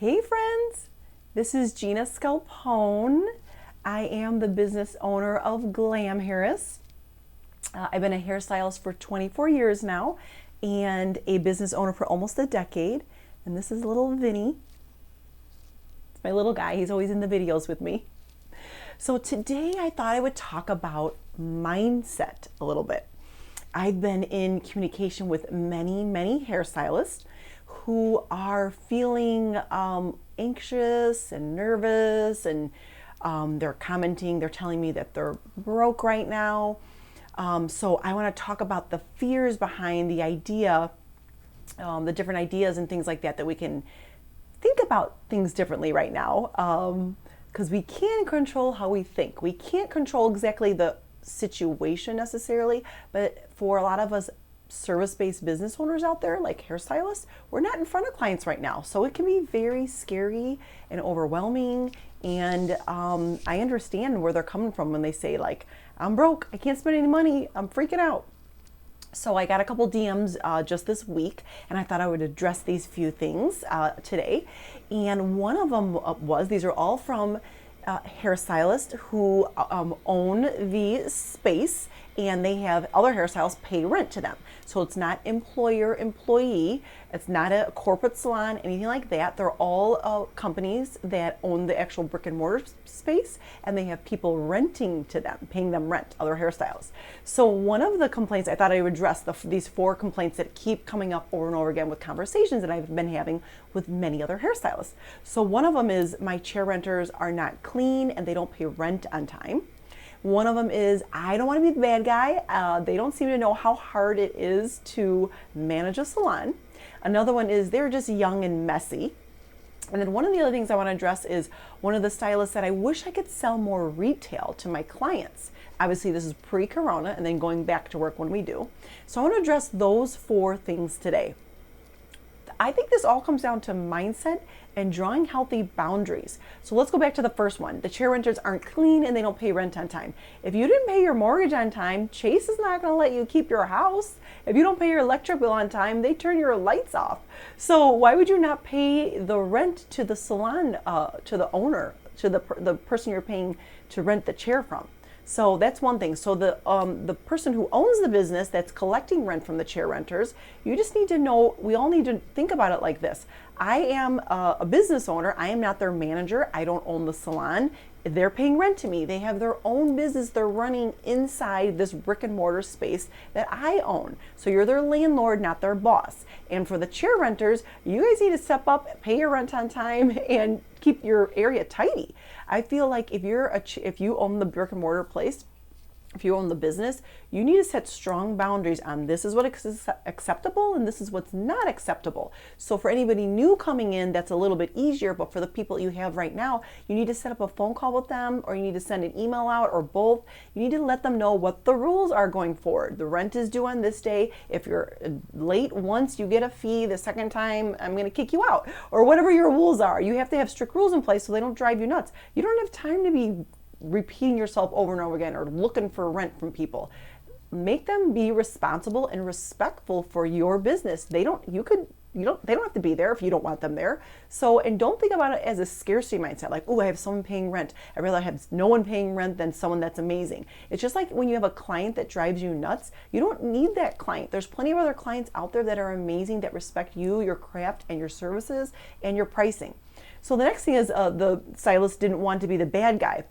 Hey friends, this is Gina Scalpone. I am the business owner of Glam Hairist. I've been a hairstylist for 24 years now and a business owner for almost a decade. And this is little Vinny. It's my little guy. He's always in the videos with me. So today I thought I would talk about mindset a little bit. I've been in communication with many hairstylists who are feeling anxious and nervous, and they're commenting, they're telling me that they're broke right now. So I want to talk about the fears behind the idea, the different ideas and things like that, that we can think about things differently right now. Because we can control how we think. We can't control exactly the situation necessarily, but for a lot of us service-based business owners out there, like hairstylists, we're not in front of clients right now. So it can be very scary and overwhelming. And I understand where they're coming from when they say, like, I'm broke, I can't spend any money, I'm freaking out. So I got a couple DMs just this week, and I thought I would address these few things today. And one of them was, these are all from hairstylists who own the space, and they have other hairstylists pay rent to them. So it's not employer-employee, it's not a corporate salon, anything like that. They're all companies that own the actual brick and mortar space, and they have people renting to them, paying them rent, other hairstylists. So one of the complaints, I thought I would address these 4 complaints that keep coming up over and over again with conversations that I've been having with many other hairstylists. So one of them is, my chair renters are not clean and they don't pay rent on time. One of them is, I don't want to be the bad guy. They don't seem to know how hard it is to manage a salon. Another one is, they're just young and messy. And then one of the other things I want to address is, one of the stylists said, I wish I could sell more retail to my clients. Obviously, this is pre-corona and then going back to work when we do. So I want to address those 4 things today. I think this all comes down to mindset and drawing healthy boundaries. So let's go back to the first one. The chair renters aren't clean and they don't pay rent on time. If you didn't pay your mortgage on time, Chase is not going to let you keep your house. If you don't pay your electric bill on time, they turn your lights off. So why would you not pay the rent to the salon, to the owner, to the person you're paying to rent the chair from? So that's one thing. So the person who owns the business that's collecting rent from the chair renters, you just need to know, we all need to think about it like this. I am a business owner. I am not their manager. I don't own the salon. They're paying rent to me. They have their own business they're running inside this brick and mortar space that I own. So you're their landlord, not their boss. And for the chair renters, you guys need to step up, pay your rent on time, and keep your area tidy. I feel like if you own the brick and mortar place, if you own the business, you need to set strong boundaries on, this is what is acceptable and this is what's not acceptable. So for anybody new coming in, that's a little bit easier, but for the people you have right now, you need to set up a phone call with them, or you need to send an email out, or both. You need to let them know what the rules are going forward. The rent is due on this day. If you're late once, you get a fee. The second time, I'm going to kick you out, or whatever your rules are. You have to have strict rules in place so they don't drive you nuts. You don't have time to be repeating yourself over and over again or looking for rent from people. Make them be responsible and respectful for your business. They don't have to be there if you don't want them there. So, and don't think about it as a scarcity mindset, like, oh, I have someone paying rent. I'd rather have no one paying rent than someone that's amazing. It's just like when you have a client that drives you nuts, you don't need that client. There's plenty of other clients out there that are amazing, that respect you, your craft, and your services, and your pricing. So the next thing is, the stylist didn't want to be the bad guy.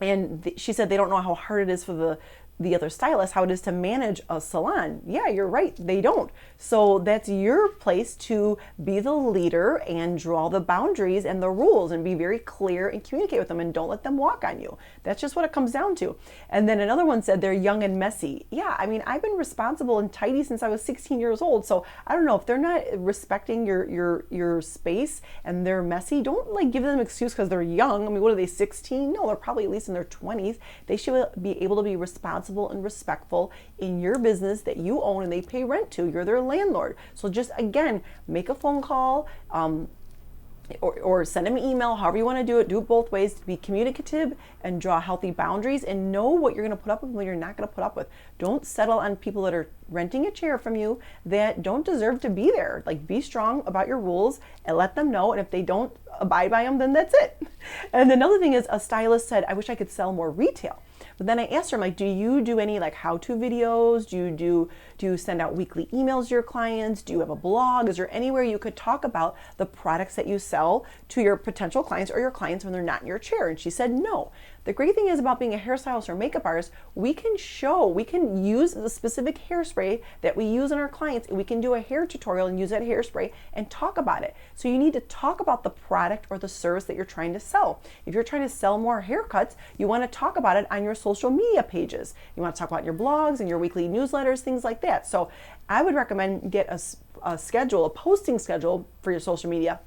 And she said they don't know how hard it is for the other stylists, how it is to manage a salon. Yeah, you're right, they don't. So that's your place to be the leader and draw the boundaries and the rules and be very clear and communicate with them, and don't let them walk on you. That's just what it comes down to. And then another one said they're young and messy. Yeah, I mean, I've been responsible and tidy since I was 16 years old. So I don't know, if they're not respecting your space and they're messy, don't like give them an excuse because they're young. I mean, what are they, 16? No, they're probably at least in their 20s. They should be able to be responsible and respectful in your business that you own and they pay rent to. You're their landlord. So just, again, make a phone call, or send them an email, however you want to do it both ways. Be communicative and draw healthy boundaries and know what you're going to put up with and what you're not going to put up with. Don't settle on people that are renting a chair from you that don't deserve to be there. Like, be strong about your rules and let them know, and if they don't abide by them, then that's it. And another thing is, a stylist said, I wish I could sell more retail. But then I asked her, I'm like, do you do any like how-to videos? Do you send out weekly emails to your clients? Do you have a blog? Is there anywhere you could talk about the products that you sell to your potential clients or your clients when they're not in your chair? And she said, no. The great thing is about being a hairstylist or makeup artist, we can use the specific hairspray that we use on our clients, and we can do a hair tutorial and use that hairspray and talk about it. So you need to talk about the product or the service that you're trying to sell. If you're trying to sell more haircuts, you want to talk about it on your social media pages. You want to talk about your blogs and your weekly newsletters, things like that. So I would recommend get a schedule, a posting schedule for your social media.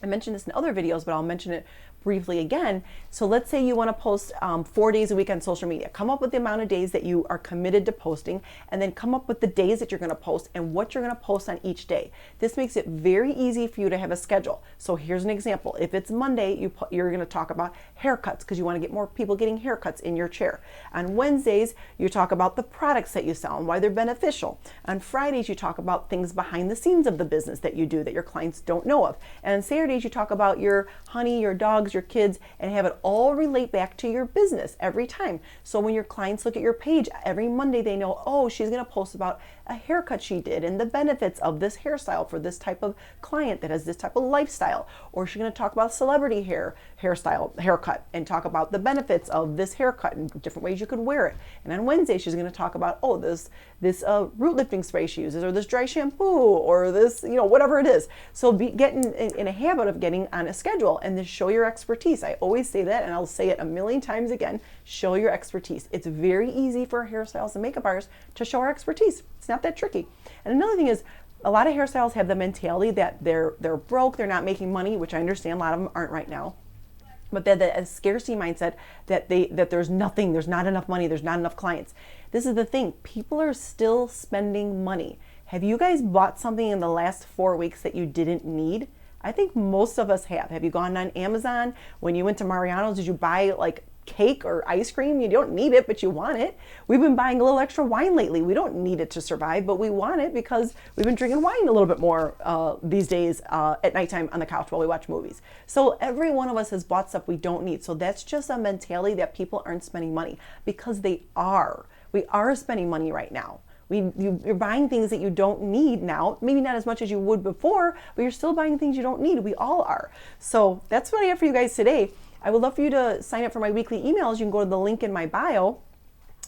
I mentioned this in other videos, but I'll mention it briefly again. So let's say you want to post 4 days a week on social media. Come up with the amount of days that you are committed to posting, and then come up with the days that you're going to post and what you're going to post on each day. This makes it very easy for you to have a schedule. So here's an example. If it's Monday, you're going to talk about haircuts because you want to get more people getting haircuts in your chair. On Wednesdays, you talk about the products that you sell and why they're beneficial. On Fridays, you talk about things behind the scenes of the business that you do that your clients don't know of. And on Saturdays, you talk about your honey, your dogs, your kids, and have it all relate back to your business every time. So when your clients look at your page every Monday, they know, oh, she's going to post about a haircut she did and the benefits of this hairstyle for this type of client that has this type of lifestyle. Or she's going to talk about celebrity haircut and talk about the benefits of this haircut and different ways you could wear it. And on Wednesday, she's going to talk about, oh, this root lifting spray she uses, or this dry shampoo, or this, whatever it is. So getting in a habit of getting on a schedule and then show your expertise. I always say that, and I'll say it a million times again, show your expertise. It's very easy for hairstylists and makeup artists to show our expertise. It's not that tricky. And another thing is, a lot of hairstylists have the mentality that they're broke, they're not making money, which I understand a lot of them aren't right now. But a scarcity mindset that there's not enough money, there's not enough clients. This is the thing, people are still spending money. Have you guys bought something in the last 4 weeks that you didn't need? I think most of us have. Have you gone on Amazon? When you went to Mariano's, did you buy like cake or ice cream? You don't need it, but you want it. We've been buying a little extra wine lately. We don't need it to survive, but we want it because we've been drinking wine a little bit more these days at nighttime on the couch while we watch movies. So every one of us has bought stuff we don't need. So that's just a mentality that people aren't spending money, because they are. We are spending money right now. You're buying things that you don't need now, maybe not as much as you would before, but you're still buying things you don't need. We all are. So that's what I have for you guys today. I would love for you to sign up for my weekly emails. You can go to the link in my bio.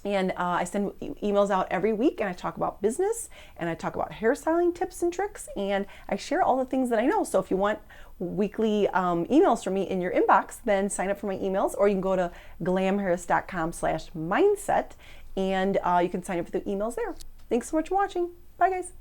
And I send emails out every week, and I talk about business, and I talk about hairstyling tips and tricks, and I share all the things that I know. So if you want weekly emails from me in your inbox, then sign up for my emails, or you can go to glamharris.com/mindset, and you can sign up for the emails there. Thanks so much for watching. Bye, guys.